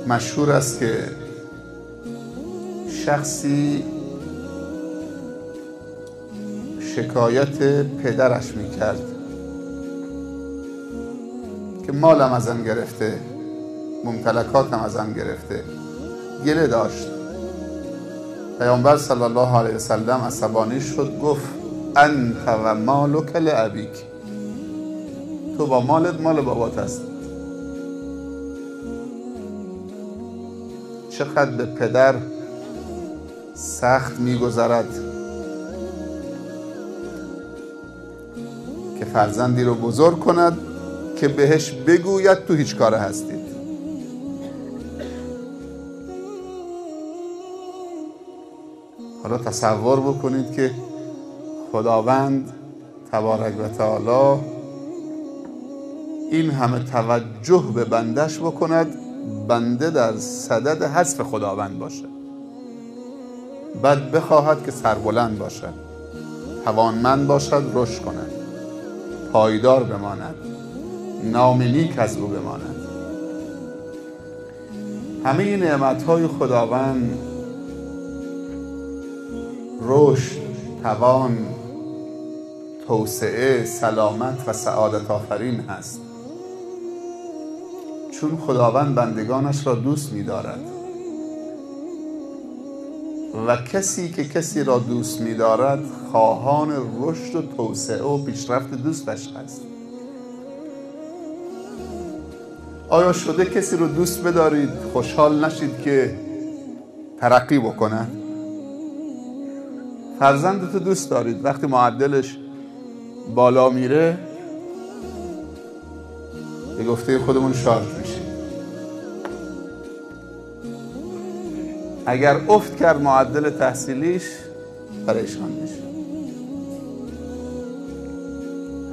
مشهور است که شخصی شکایت پدرش میکرد که مالم ازم گرفته، ممتلکاتم ازم گرفته، گله داشت. پیامبر صلی الله علیه وسلم عصبانی شد، گفت انت و مالک لابیک، تو با مالت مال بابات است. چقدر به پدر سخت میگذرد که فرزندی رو بزرگ کند که بهش بگوید تو هیچ کاره هستید. حالا تصور بکنید که خداوند تبارک و تعالی این همه توجه به بندش بکند، بنده در صدد حذف خداوند باشه، بعد بخواهد که سربلند باشد، توانمند باشد، رشد کند، پایدار بماند، نام نیک از او بماند. همه این نعمت‌های خداوند، رشد، توان، توسعه، سلامت و سعادت آفرین هست، چون خداوند بندگانش را دوست می‌دارد و کسی که کسی را دوست می‌دارد خواهان رشد و توسعه و پیشرفت دوستش هست. آیا شده کسی رو دوست بدارید خوشحال نشید که ترقی بکنه؟ فرزندتو دوست دارید، وقتی معدلش بالا میره به گفته خودمون شاد میشیم. اگر افت کرد معدل تحصیلیش پریشان میشه.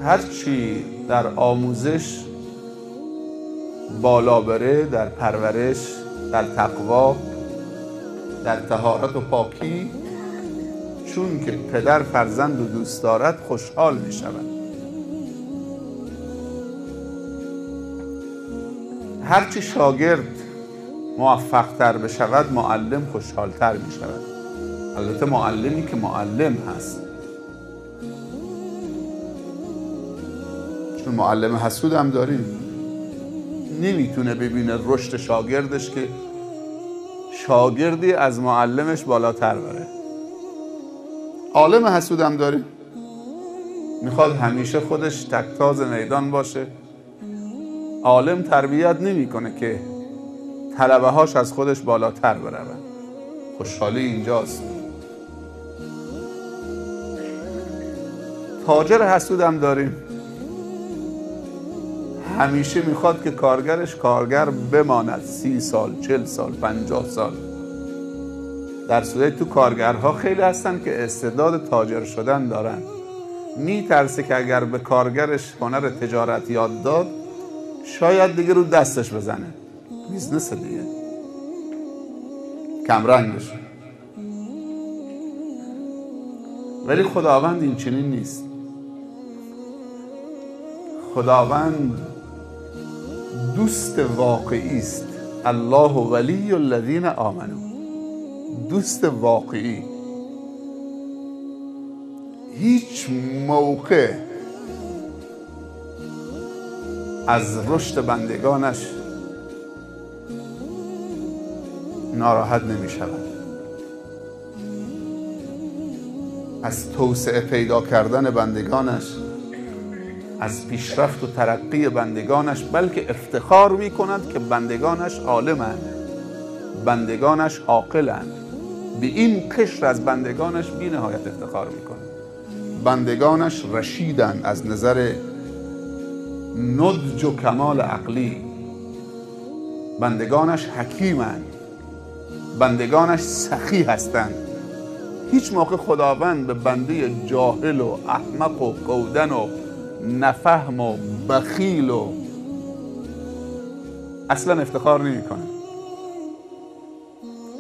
هرچی در آموزش بالا بره، در پرورش، در تقوا، در طهارت و پاکی، چون که پدر فرزند رو دوست دارد خوشحال می شود. هرچی شاگرد موفق تر بشود معلم خوشحال تر می شود. البته معلمی که معلم هست، چون معلم حسود هم داریم، نمیتونه ببینه رشد شاگردش که شاگردی از معلمش بالاتر بره. عالم حسود هم داریم، میخواد همیشه خودش تکتاز میدان باشه. عالم تربیت نمیکنه که طلبه هاش از خودش بالاتر برن. خوشحالی اینجاست. تاجر حسود هم داریم، همیشه میخواد که کارگرش کارگر بماند 30 سال، 40 سال، 50 سال. در صورتی تو کارگرها خیلی هستن که استعداد تاجر شدن دارن، میترسه که اگر به کارگرش هنر تجارت یاد داد شاید دیگه رو دستش بزنه، بیزنس دیگه کمرنگ بشه. ولی خداوند این چنین نیست. خداوند دوست واقعی است. الله ولی الذین آمنوا، دوست واقعی. هیچ موقع از رشد بندگانش ناراحت نمی شود، از توسعه پیدا کردن بندگانش، از پیشرفت و ترقی بندگانش، بلکه افتخار می کند که بندگانش عالمند، بندگانش عاقلند. به این قشر از بندگانش بی نهایت افتخار می کند. بندگانش رشیدند از نظر نضج و کمال عقلی، بندگانش حکیمند، بندگانش سخی هستند. هیچ موقع خداوند به بنده جاهل و احمق و کودن و نفهم و بخیل و اصلا افتخار نمی کنه.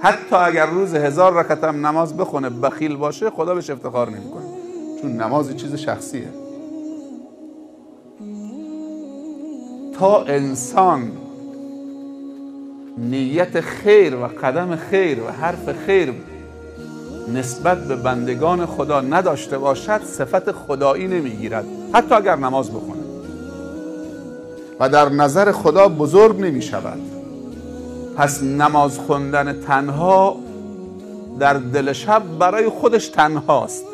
حتی اگر روز 1000 رکعت هم نماز بخونه بخیل باشه، خدا بهش افتخار نمی کنه، چون نماز چیز شخصیه. تا انسان نیت خیر و قدم خیر و حرف خیر نسبت به بندگان خدا نداشته باشد صفت خدایی نمیگیرد، حتی اگر نماز بخونه، و در نظر خدا بزرگ نمی شود. پس نماز خوندن تنها در دل شب برای خودش تنهاست،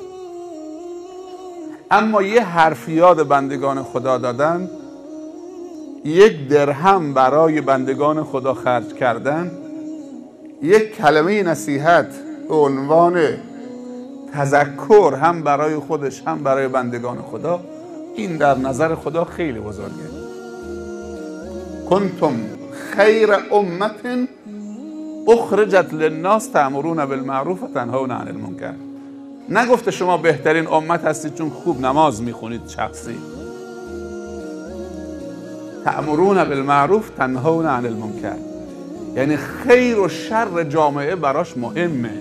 اما یه حرف یاد بندگان خدا دادن، 1 درهم برای بندگان خدا خرج کردن، 1 کلمه نصیحت به عنوان تذکر هم برای خودش هم برای بندگان خدا، این در نظر خدا خیلی بزرگه. کنتم خیر امت اخرجت للناس تأمرون بالمعروف و تنهون عن المنکر. نگفته شما بهترین امت هستید چون خوب نماز میخونید شخصی. تأمرون بالمعروف تنهون عن المنکر، یعنی خیر و شر جامعه براش مهمه،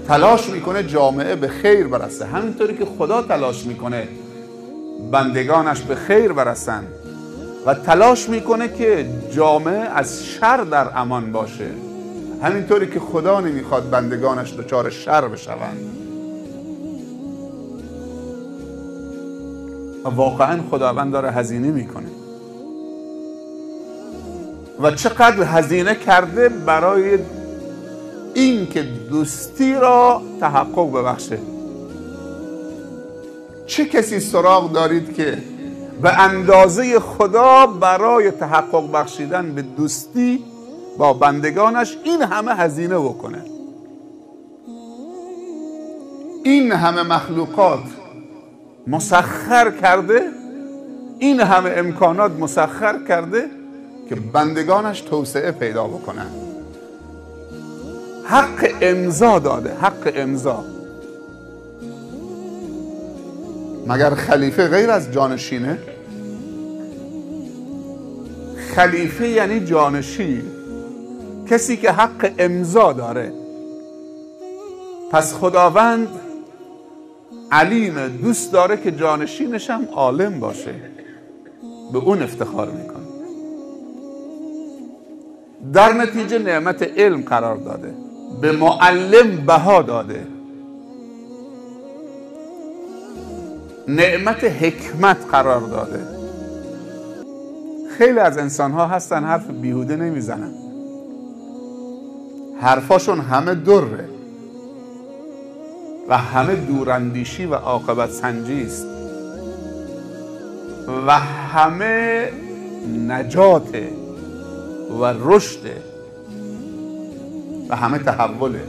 تلاش میکنه جامعه به خیر برسه، همینطوری که خدا تلاش میکنه بندگانش به خیر برسن و تلاش میکنه که جامعه از شر در امان باشه، همینطوری که خدا نمیخواد بندگانش دچار شر بشوند. و واقعا خداوند داره هزینه میکنه و چقدر هزینه کرده برای این که دوستی را تحقق ببخشه. چه کسی سراغ دارید که به اندازه خدا برای تحقق بخشیدن به دوستی با بندگانش این همه هزینه بکنه؟ این همه مخلوقات مسخر کرده، این همه امکانات مسخر کرده که بندگانش توسعه پیدا بکنن. حق امضا داده، حق امضا. مگر خلیفه غیر از جانشینه؟ خلیفه یعنی جانشین، کسی که حق امضا داره. پس خداوند علیم، دوست داره که جانشینش هم عالم باشه، به اون افتخار میکنه. در نتیجه نعمت علم قرار داده، به معلم بها داده، نعمت حکمت قرار داده. خیلی از انسان ها هستن حرف بیهوده نمیزنن، حرفاشون همه دره و همه دوراندیشی و عاقبت سنجی است و همه نجاته و رشده و همه تحوله.